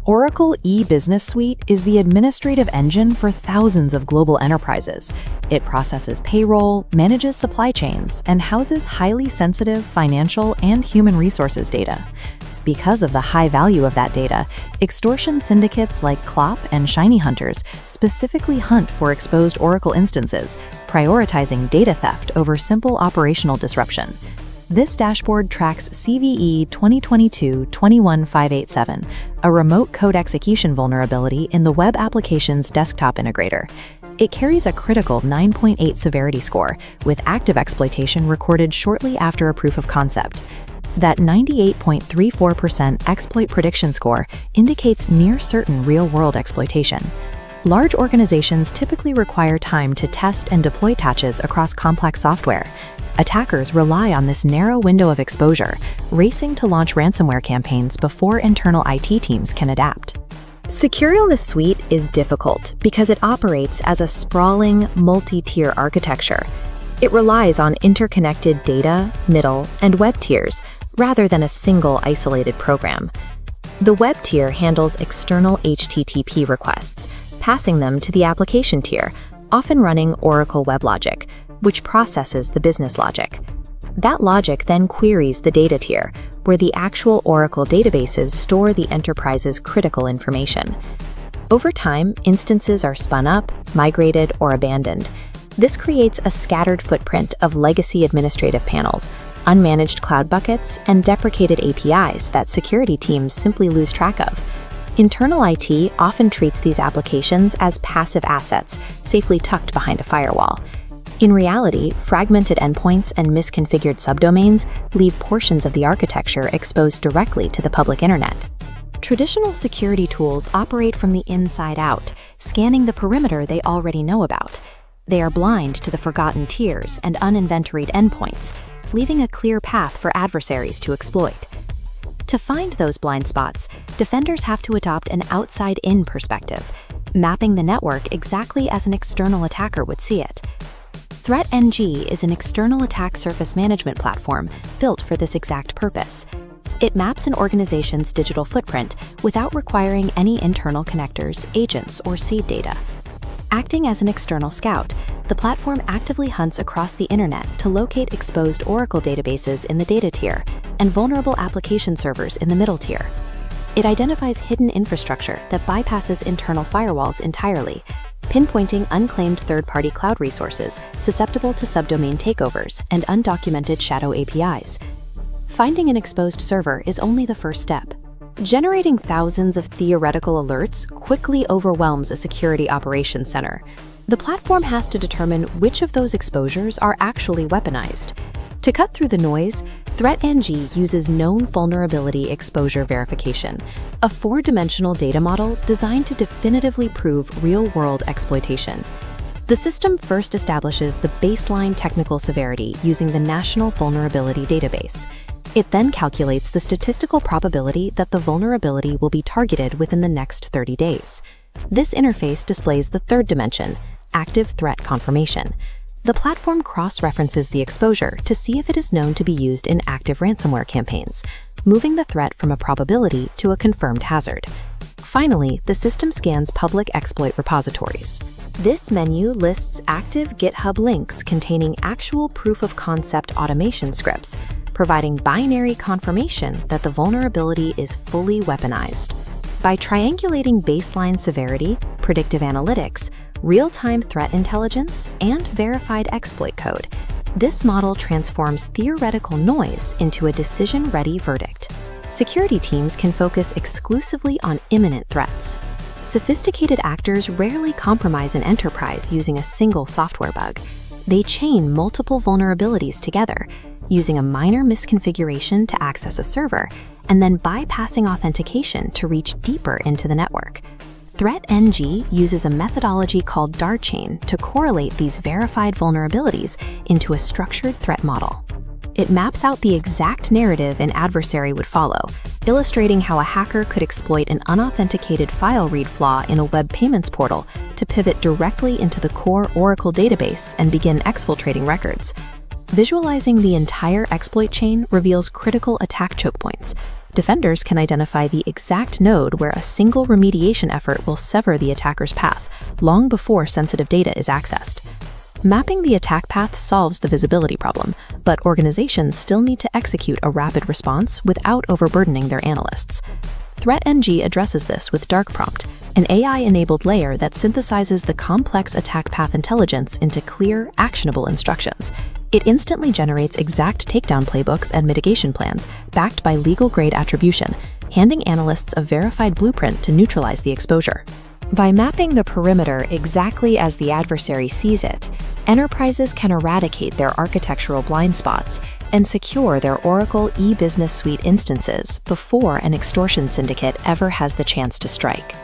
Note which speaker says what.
Speaker 1: Oracle E-Business Suite is the administrative engine for thousands of global enterprises. It processes payroll, manages supply chains, and houses highly sensitive financial and human resources data. Because of the high value of that data, extortion syndicates like Clop and Shiny Hunters specifically hunt for exposed Oracle instances, prioritizing data theft over simple operational disruption. This dashboard tracks CVE 2022-21587, a remote code execution vulnerability in the Web Applications Desktop Integrator. It carries a critical 9.8 severity score, with active exploitation recorded shortly after a proof of concept. That 98.34% exploit prediction score indicates near-certain real-world exploitation. Large organizations typically require time to test and deploy patches across complex software. Attackers rely on this narrow window of exposure, racing to launch ransomware campaigns before internal IT teams can adapt. Securing the suite is difficult because it operates as a sprawling, multi-tier architecture. It relies on interconnected data, middle, and web tiers, rather than a single isolated program. The web tier handles external HTTP requests, passing them to the application tier, often running Oracle WebLogic, which processes the business logic. That logic then queries the data tier, where the actual Oracle databases store the enterprise's critical information. Over time, instances are spun up, migrated, or abandoned. This creates a scattered footprint of legacy administrative panels, unmanaged cloud buckets, and deprecated APIs that security teams simply lose track of. Internal IT often treats these applications as passive assets, safely tucked behind a firewall. In reality, fragmented endpoints and misconfigured subdomains leave portions of the architecture exposed directly to the public internet. Traditional security tools operate from the inside out, scanning the perimeter they already know about. They are blind to the forgotten tiers and uninventoried endpoints, leaving a clear path for adversaries to exploit. To find those blind spots, defenders have to adopt an outside-in perspective, mapping the network exactly as an external attacker would see it. ThreatNG is an external attack surface management platform built for this exact purpose. It maps an organization's digital footprint without requiring any internal connectors, agents, or seed data. Acting as an external scout, the platform actively hunts across the internet to locate exposed Oracle databases in the data tier and vulnerable application servers in the middle tier. It identifies hidden infrastructure that bypasses internal firewalls entirely, pinpointing unclaimed third-party cloud resources susceptible to subdomain takeovers and undocumented shadow APIs. Finding an exposed server is only the first step. Generating thousands of theoretical alerts quickly overwhelms a security operations center. The platform has to determine which of those exposures are actually weaponized. To cut through the noise, ThreatNG uses known vulnerability exposure verification, a four-dimensional data model designed to definitively prove real-world exploitation. The system first establishes the baseline technical severity using the National Vulnerability Database. It then calculates the statistical probability that the vulnerability will be targeted within the next 30 days. This interface displays the third dimension, active threat confirmation. The platform cross-references the exposure to see if it is known to be used in active ransomware campaigns, moving the threat from a probability to a confirmed hazard. Finally, the system scans public exploit repositories. This menu lists active GitHub links containing actual proof-of-concept automation scripts, providing binary confirmation that the vulnerability is fully weaponized. By triangulating baseline severity, predictive analytics, real-time threat intelligence, and verified exploit code, this model transforms theoretical noise into a decision-ready verdict. Security teams can focus exclusively on imminent threats. Sophisticated actors rarely compromise an enterprise using a single software bug. They chain multiple vulnerabilities together, using a minor misconfiguration to access a server, and then bypassing authentication to reach deeper into the network. ThreatNG uses a methodology called DarChain to correlate these verified vulnerabilities into a structured threat model. It maps out the exact narrative an adversary would follow, illustrating how a hacker could exploit an unauthenticated file read flaw in a web payments portal to pivot directly into the core Oracle database and begin exfiltrating records. Visualizing the entire exploit chain reveals critical attack choke points. Defenders can identify the exact node where a single remediation effort will sever the attacker's path, long before sensitive data is accessed. Mapping the attack path solves the visibility problem, but organizations still need to execute a rapid response without overburdening their analysts. ThreatNG addresses this with DarkPrompt, an AI-enabled layer that synthesizes the complex attack path intelligence into clear, actionable instructions. It instantly generates exact takedown playbooks and mitigation plans, backed by legal-grade attribution, handing analysts a verified blueprint to neutralize the exposure. By mapping the perimeter exactly as the adversary sees it, enterprises can eradicate their architectural blind spots and secure their Oracle e-Business Suite instances before an extortion syndicate ever has the chance to strike.